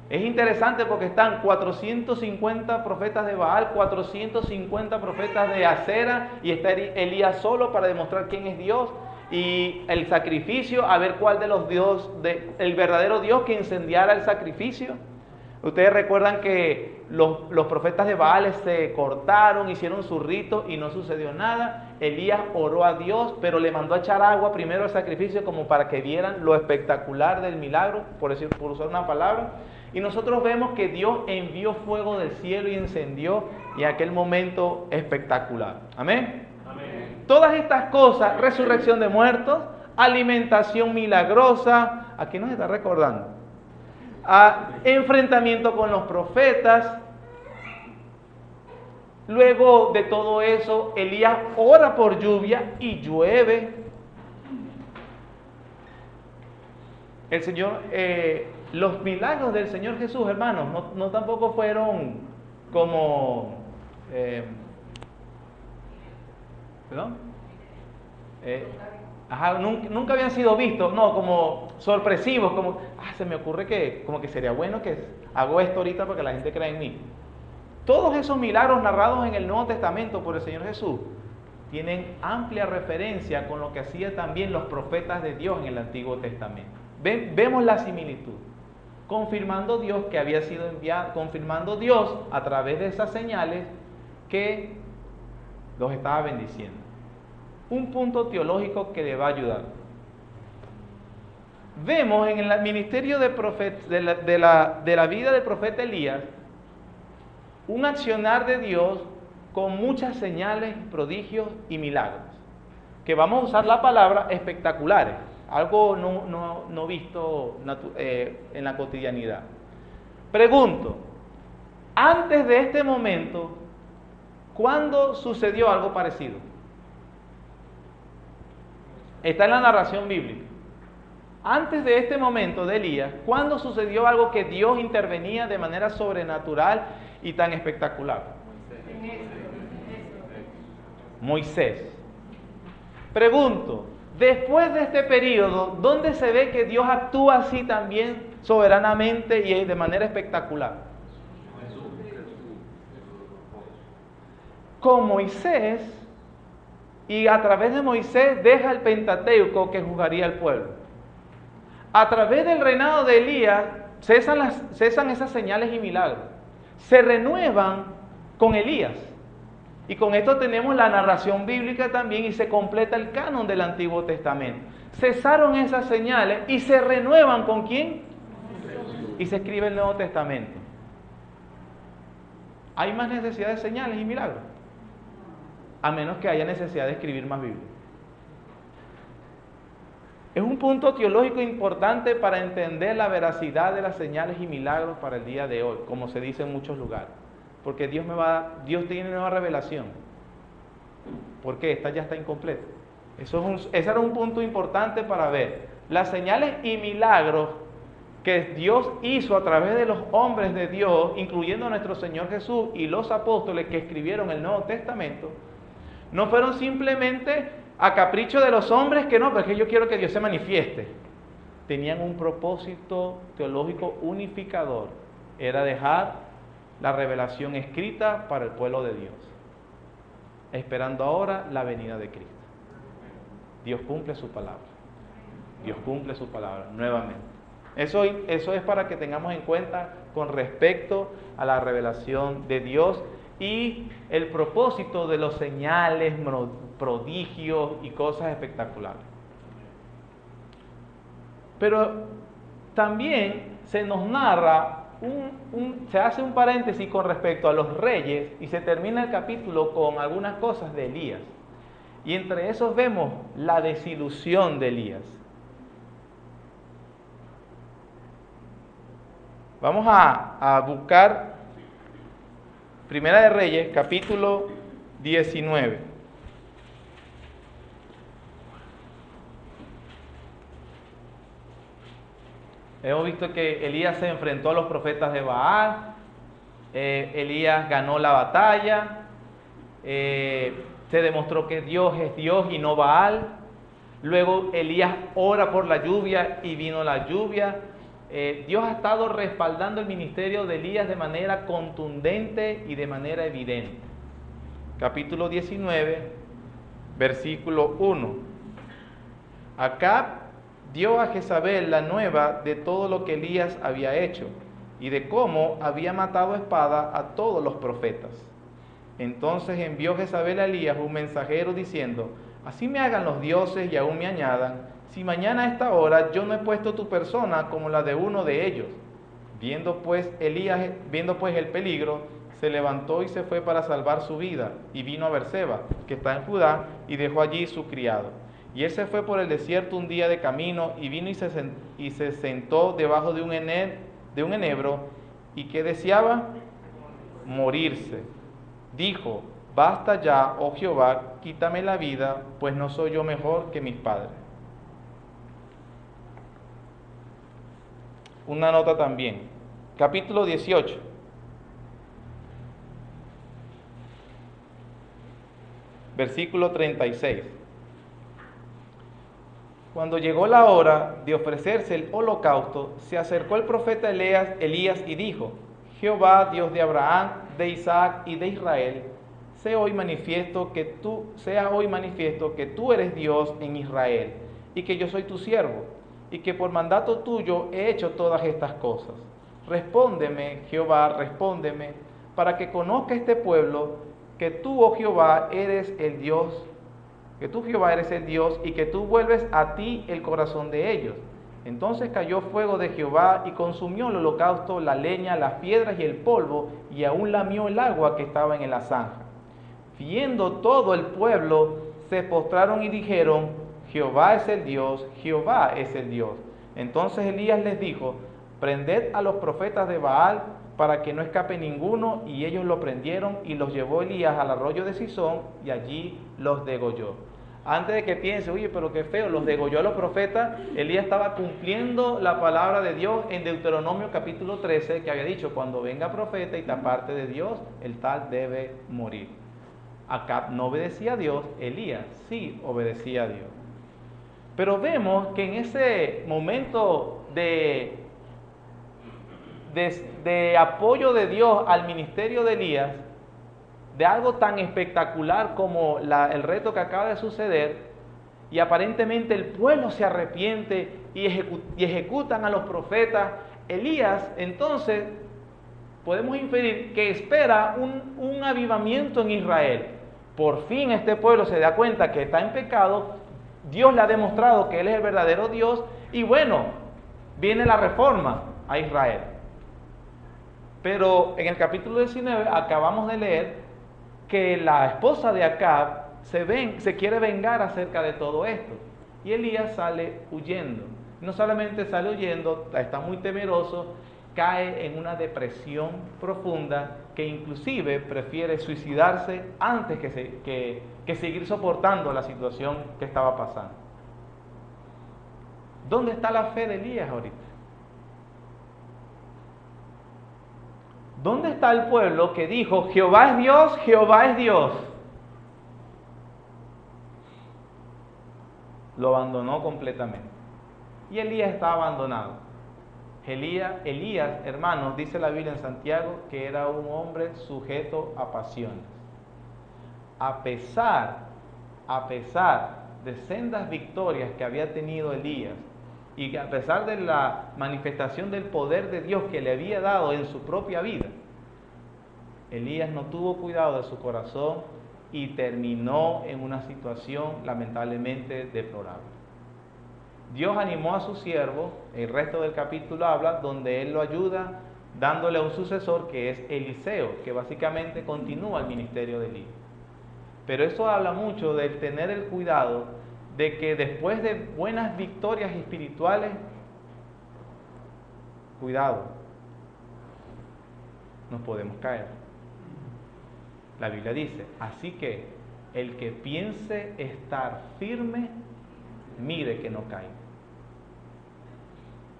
Es interesante porque están 450 profetas de Baal, 450 profetas de Acera, y está Elías solo para demostrar quién es Dios. Y el sacrificio, a ver cuál de los dioses, el verdadero Dios que incendiara el sacrificio. Ustedes recuerdan que los profetas de Baal se cortaron, hicieron su rito y no sucedió nada. Elías oró a Dios, pero le mandó a echar agua primero al sacrificio como para que vieran lo espectacular del milagro, por usar una palabra. Y nosotros vemos que Dios envió fuego del cielo y encendió en aquel momento espectacular. Amén. Amén. Todas estas cosas, resurrección de muertos, alimentación milagrosa, aquí nos está recordando. Enfrentamiento con los profetas. Luego de todo eso, Elías ora por lluvia y llueve. El Señor, los milagros del Señor Jesús, hermanos, no tampoco fueron como, nunca habían sido vistos, no, como sorpresivos, como, se me ocurre que, como que sería bueno que hago esto ahorita para que la gente crea en mí. Todos esos milagros narrados en el Nuevo Testamento por el Señor Jesús tienen amplia referencia con lo que hacían también los profetas de Dios en el Antiguo Testamento. Vemos la similitud, confirmando Dios que había sido enviado, confirmando Dios a través de esas señales que los estaba bendiciendo. Un punto teológico que le va a ayudar. Vemos en el ministerio de la vida del profeta Elías un accionar de Dios con muchas señales, prodigios y milagros, que vamos a usar la palabra espectaculares, algo no visto en la cotidianidad. Pregunto, antes de este momento, ¿cuándo sucedió algo parecido? Está en la narración bíblica. Antes de este momento de Elías, ¿cuándo sucedió algo que Dios intervenía de manera sobrenatural y tan espectacular? Moisés. Pregunto, después de este periodo, ¿dónde se ve que Dios actúa así también soberanamente y de manera espectacular? Con Moisés, y a través de Moisés deja el Pentateuco que juzgaría al pueblo. A través del reinado de Elías cesan esas señales y milagros. Se renuevan con Elías. Y con esto tenemos la narración bíblica también y se completa el canon del Antiguo Testamento. Cesaron esas señales y se renuevan ¿con quién? Y se escribe el Nuevo Testamento. ¿Hay más necesidad de señales y milagros? A menos que haya necesidad de escribir más Biblia. Es un punto teológico importante para entender la veracidad de las señales y milagros para el día de hoy, como se dice en muchos lugares. Porque Dios tiene nueva revelación. Porque esta ya está incompleta. Ese era un punto importante para ver. Las señales y milagros que Dios hizo a través de los hombres de Dios, incluyendo a nuestro Señor Jesús y los apóstoles que escribieron el Nuevo Testamento, no fueron simplemente a capricho de los hombres que no, porque yo quiero que Dios se manifieste. Tenían un propósito teológico unificador. Era dejar la revelación escrita para el pueblo de Dios, esperando ahora la venida de Cristo. Dios cumple su palabra. Dios cumple su palabra nuevamente. Eso es para que tengamos en cuenta con respecto a la revelación de Dios y el propósito de los señales, prodigios y cosas espectaculares. Pero también se nos narra, se hace un paréntesis con respecto a los reyes y se termina el capítulo con algunas cosas de Elías. Y entre esos vemos la desilusión de Elías. Vamos a buscar Primera de Reyes, capítulo 19. Hemos visto que Elías se enfrentó a los profetas de Baal, Elías ganó la batalla, se demostró que Dios es Dios y no Baal. Luego Elías ora por la lluvia y vino la lluvia. Dios ha estado respaldando el ministerio de Elías de manera contundente y de manera evidente. Capítulo 19, versículo 1. Acab dio a Jezabel la nueva de todo lo que Elías había hecho y de cómo había matado a espada a todos los profetas. Entonces envió Jezabel a Elías un mensajero diciendo: así me hagan los dioses y aún me añadan, si mañana a esta hora yo no he puesto tu persona como la de uno de ellos. Viendo pues el peligro, se levantó y se fue para salvar su vida, y vino a Berseba, que está en Judá, y dejó allí su criado. Y él se fue por el desierto un día de camino, y vino y se sentó debajo de un enebro, y que deseaba morirse. Dijo: basta ya, oh Jehová, quítame la vida, pues no soy yo mejor que mis padres. Una nota también. Capítulo 18. Versículo 36. Cuando llegó la hora de ofrecerse el holocausto, se acercó el profeta Elías y dijo: Jehová, Dios de Abraham, de Isaac y de Israel, sea hoy manifiesto que tú eres Dios en Israel, y que yo soy tu siervo, y que por mandato tuyo he hecho todas estas cosas. Respóndeme, Jehová, respóndeme, para que conozca este pueblo que tú, oh Jehová, eres el Dios, y que tú vuelves a ti el corazón de ellos. Entonces cayó fuego de Jehová y consumió el holocausto, la leña, las piedras y el polvo, y aún lamió el agua que estaba en la zanja. Viendo todo el pueblo, se postraron y dijeron: Jehová es el Dios, Jehová es el Dios. Entonces Elías les dijo: prended a los profetas de Baal para que no escape ninguno, y ellos lo prendieron y los llevó Elías al arroyo de Sison y allí los degolló. Antes de que piense: oye, pero qué feo, los degolló a los profetas, Elías estaba cumpliendo la palabra de Dios en Deuteronomio capítulo 13, que había dicho: cuando venga profeta y te aparte de Dios, el tal debe morir. Acab no obedecía a Dios, Elías sí obedecía a Dios. Pero vemos que en ese momento de apoyo de Dios al ministerio de Elías, de algo tan espectacular como el reto que acaba de suceder, y aparentemente el pueblo se arrepiente y ejecutan a los profetas, Elías entonces podemos inferir que espera un avivamiento en Israel. Por fin este pueblo se da cuenta que está en pecado, Dios le ha demostrado que Él es el verdadero Dios, y bueno, viene la reforma a Israel. Pero en el capítulo 19 acabamos de leer que la esposa de Acab se quiere vengar acerca de todo esto, y Elías sale huyendo. No solamente sale huyendo, está muy temeroso, cae en una depresión profunda, que inclusive prefiere suicidarse antes que seguir soportando la situación que estaba pasando. ¿Dónde está la fe de Elías ahorita? ¿Dónde está el pueblo que dijo: Jehová es Dios, Jehová es Dios? Lo abandonó completamente. Y Elías está abandonado. Elías, hermanos, dice la Biblia en Santiago, que era un hombre sujeto a pasiones. A pesar de sendas victorias que había tenido Elías, y que a pesar de la manifestación del poder de Dios que le había dado en su propia vida, Elías no tuvo cuidado de su corazón y terminó en una situación lamentablemente deplorable. Dios animó a su siervo, el resto del capítulo habla, donde él lo ayuda dándole a un sucesor que es Eliseo, que básicamente continúa el ministerio de Elías. Pero eso habla mucho de tener el cuidado de que después de buenas victorias espirituales, cuidado, nos podemos caer. La Biblia dice, así que el que piense estar firme, mire que no caiga.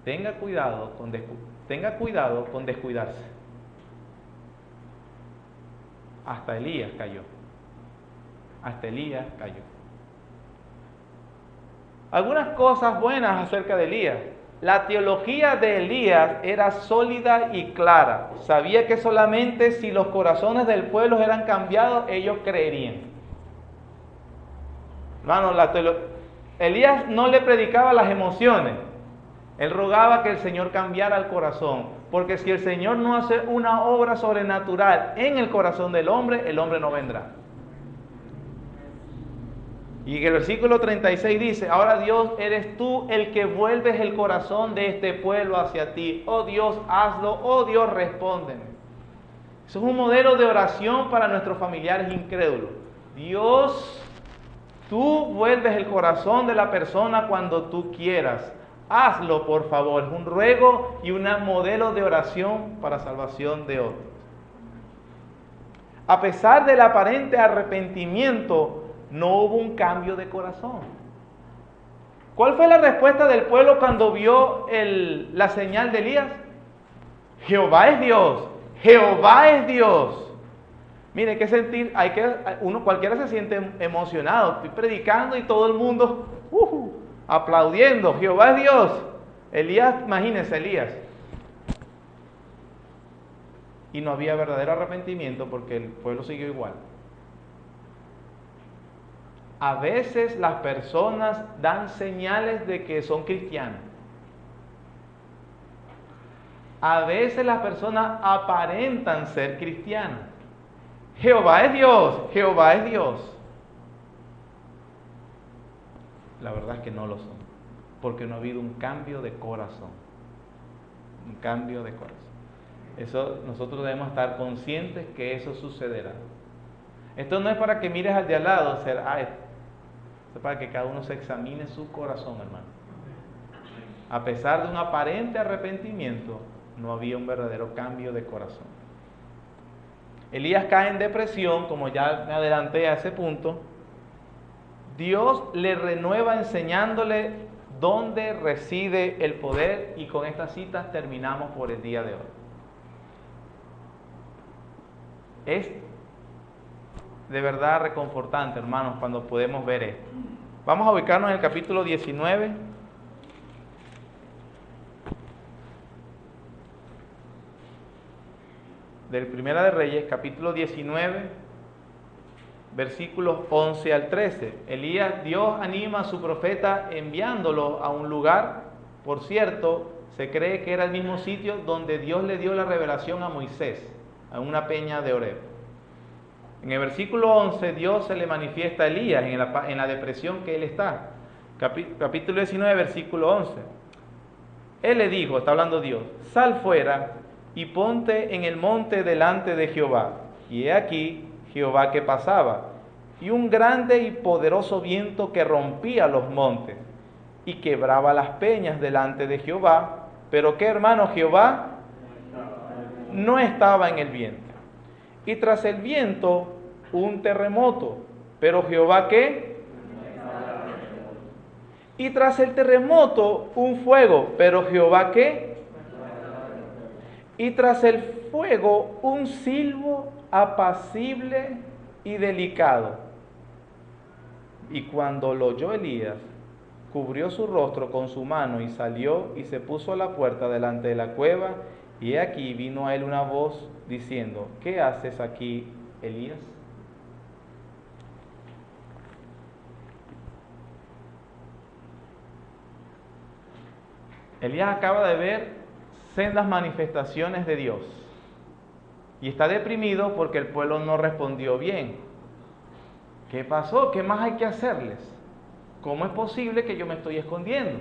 Tenga cuidado con descuidarse. Hasta Elías cayó. Algunas cosas buenas acerca de Elías. La teología de Elías era sólida y clara. Sabía que solamente si los corazones del pueblo eran cambiados, ellos creerían. Hermano, Elías no le predicaba las emociones. Él rogaba que el Señor cambiara el corazón. Porque si el Señor no hace una obra sobrenatural en el corazón del hombre, el hombre no vendrá. Y el versículo 36 dice, ahora Dios, eres tú el que vuelves el corazón de este pueblo hacia ti. Oh Dios, hazlo. Oh Dios, respóndeme. Eso es un modelo de oración para nuestros familiares incrédulos. Dios, tú vuelves el corazón de la persona cuando tú quieras. Hazlo, por favor. Es un ruego y un modelo de oración para salvación de otros. A pesar del aparente arrepentimiento, no hubo un cambio de corazón. ¿Cuál fue la respuesta del pueblo cuando vio la señal de Elías? Jehová es Dios, Jehová es Dios. Mire, qué sentir, cualquiera se siente emocionado. Estoy predicando y todo el mundo aplaudiendo. Jehová es Dios. Elías, imagínense Elías. Y no había verdadero arrepentimiento porque el pueblo siguió igual. A veces las personas dan señales de que son cristianos. A veces las personas aparentan ser cristianas. Jehová es Dios, Jehová es Dios. La verdad es que no lo son, porque no ha habido un cambio de corazón. Un cambio de corazón. Eso, nosotros debemos estar conscientes que eso sucederá. Esto no es para que mires al de al lado, es para que cada uno se examine su corazón, hermano. A pesar de un aparente arrepentimiento, no había un verdadero cambio de corazón. Elías cae en depresión, como ya me adelanté a ese punto. Dios le renueva enseñándole dónde reside el poder, y con estas citas terminamos por el día de hoy. Es de verdad reconfortante, hermanos, cuando podemos ver esto. Vamos a ubicarnos en el capítulo 19. Del Primera de Reyes, capítulo 19, versículos 11 al 13. Dios anima a su profeta enviándolo a un lugar. Por cierto, se cree que era el mismo sitio donde Dios le dio la revelación a Moisés, a una peña de Horeb. En el versículo 11, Dios se le manifiesta a Elías en la depresión que él está. Capítulo 19, versículo 11. Él le dijo, está hablando Dios, sal fuera y ponte en el monte delante de Jehová. Y he aquí Jehová que pasaba, y un grande y poderoso viento que rompía los montes y quebraba las peñas delante de Jehová. Pero ¿qué, hermano? Jehová no estaba en el viento. Y tras el viento un terremoto. Pero Jehová ¿qué? Y tras el terremoto un fuego. Pero Jehová ¿qué? Y tras el fuego un silbo apacible y delicado. Y cuando lo oyó Elías, cubrió su rostro con su mano y salió y se puso a la puerta delante de la cueva. Y he aquí vino a él una voz diciendo, ¿qué haces aquí, Elías? Elías acaba de ver sendas manifestaciones de Dios y está deprimido porque el pueblo no respondió bien. ¿Qué pasó? ¿Qué más hay que hacerles? ¿Cómo es posible que yo me estoy escondiendo?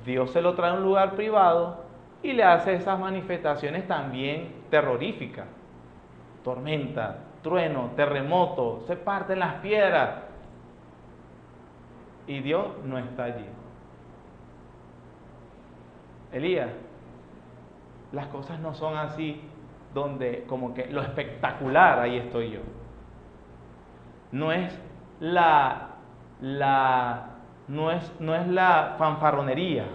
Dios se lo trae a un lugar privado y le hace esas manifestaciones también terroríficas. tormenta, trueno, terremoto, se parten las piedras. Y Dios no está allí. Elías, las cosas no son así, donde como que lo espectacular, ahí estoy yo. No es no es la fanfarronería.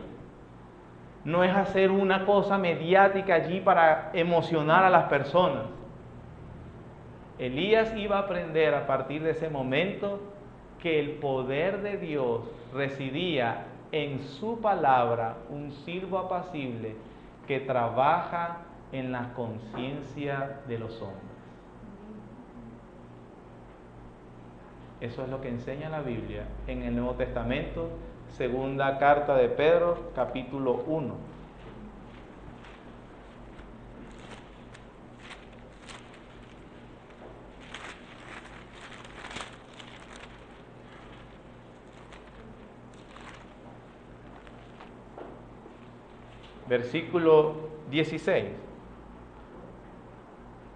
No es hacer una cosa mediática allí para emocionar a las personas. Elías iba a aprender a partir de ese momento que el poder de Dios residía en su palabra, un siervo apacible que trabaja en la conciencia de los hombres. Eso es lo que enseña la Biblia en el Nuevo Testamento, segunda carta de Pedro, capítulo 1. Versículo 16.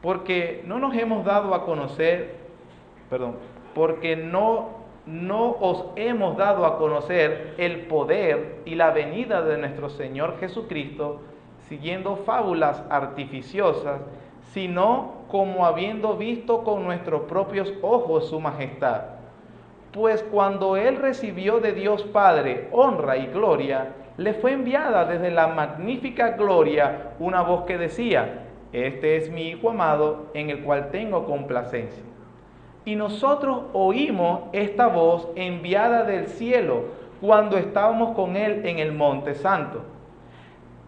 Porque no nos hemos dado a conocer, porque no os hemos dado a conocer el poder y la venida de nuestro Señor Jesucristo siguiendo fábulas artificiosas, sino como habiendo visto con nuestros propios ojos su majestad. Pues cuando Él recibió de Dios Padre honra y gloria, le fue enviada desde la magnífica gloria una voz que decía: este es mi Hijo amado, en el cual tengo complacencia. Y nosotros oímos esta voz enviada del cielo cuando estábamos con Él en el Monte Santo.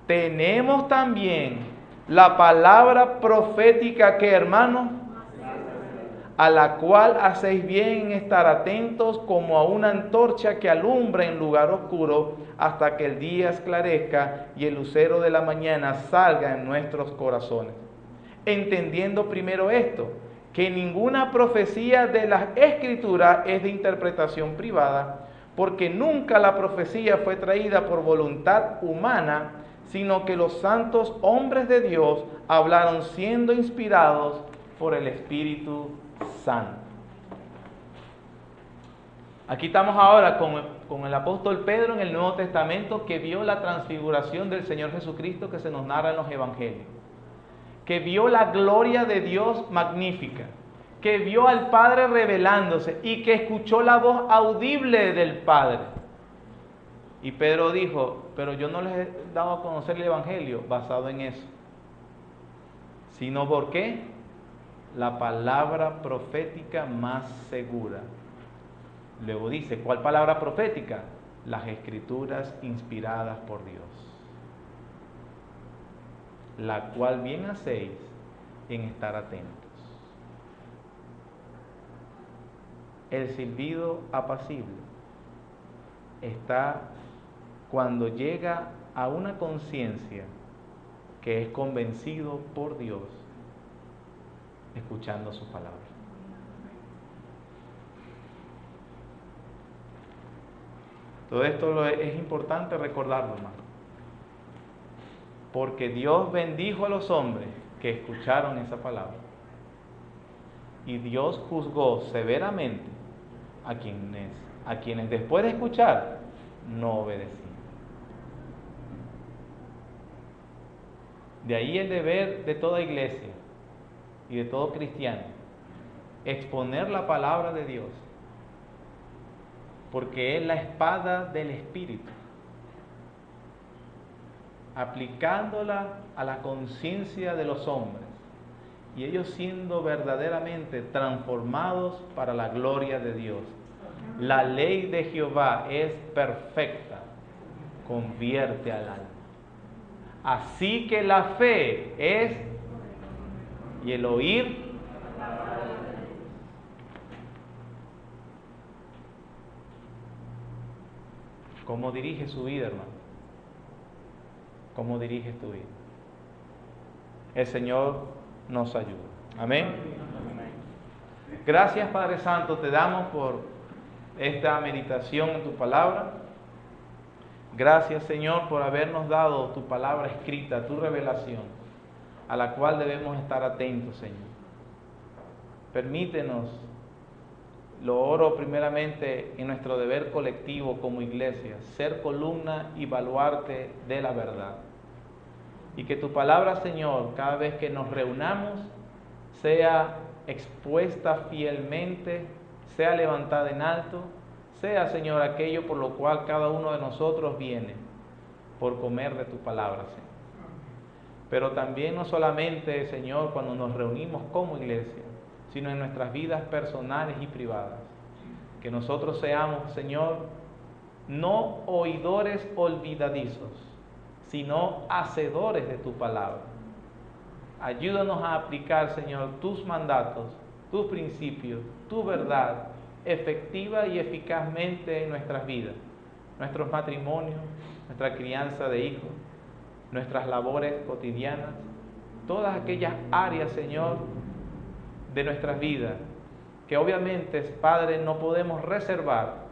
Tenemos también la palabra profética que, hermanos, a la cual hacéis bien en estar atentos como a una antorcha que alumbra en lugar oscuro hasta que el día esclarezca y el lucero de la mañana salga en nuestros corazones. Entendiendo primero esto, que ninguna profecía de las Escrituras es de interpretación privada, porque nunca la profecía fue traída por voluntad humana, sino que los santos hombres de Dios hablaron siendo inspirados por el Espíritu Santo. Aquí estamos ahora con el apóstol Pedro en el Nuevo Testamento, que vio la transfiguración del Señor Jesucristo que se nos narra en los Evangelios, que vio la gloria de Dios magnífica, que vio al Padre revelándose y que escuchó la voz audible del Padre. Y Pedro dijo: pero yo no les he dado a conocer el Evangelio basado en eso, sino porque la palabra profética más segura. Luego dice, ¿cuál palabra profética? Las Escrituras inspiradas por Dios, la cual bien hacéis en estar atentos. El silbido apacible está cuando llega a una conciencia que es convencido por Dios, escuchando su palabra. Todo esto es importante recordarlo, hermano, porque Dios bendijo a los hombres que escucharon esa palabra, y Dios juzgó severamente a quienes después de escuchar no obedecían. De ahí el deber de toda iglesia y de todo cristiano, exponer la palabra de Dios, porque es la espada del Espíritu, aplicándola a la conciencia de los hombres, y ellos siendo verdaderamente transformados para la gloria de Dios. La ley de Jehová es perfecta, convierte al alma. Así que la fe es, y el oír, ¿cómo dirige su vida, hermano? ¿Cómo diriges tu vida? El Señor nos ayuda. Amén. Gracias, Padre Santo, te damos por esta meditación en tu palabra. Gracias, Señor, por habernos dado tu palabra escrita, tu revelación, a la cual debemos estar atentos, Señor. Permítenos, lo oro primeramente en nuestro deber colectivo como iglesia, ser columna y baluarte de la verdad. Y que tu palabra, Señor, cada vez que nos reunamos, sea expuesta fielmente, sea levantada en alto, sea, Señor, aquello por lo cual cada uno de nosotros viene, por comer de tu palabra, Señor. Pero también no solamente, Señor, cuando nos reunimos como iglesia, sino en nuestras vidas personales y privadas. Que nosotros seamos, Señor, no oidores olvidadizos, sino hacedores de tu palabra. Ayúdanos a aplicar, Señor, tus mandatos, tus principios, tu verdad, efectiva y eficazmente en nuestras vidas, nuestros matrimonios, nuestra crianza de hijos, nuestras labores cotidianas, todas aquellas áreas, Señor, de nuestras vidas, que obviamente, Padre, no podemos reservar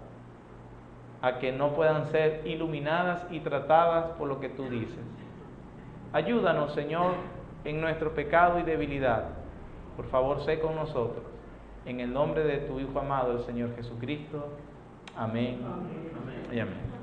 a que no puedan ser iluminadas y tratadas por lo que tú dices. Ayúdanos, Señor, en nuestro pecado y debilidad. Por favor, sé con nosotros. En el nombre de tu Hijo amado, el Señor Jesucristo. Amén. Amén. Y amén.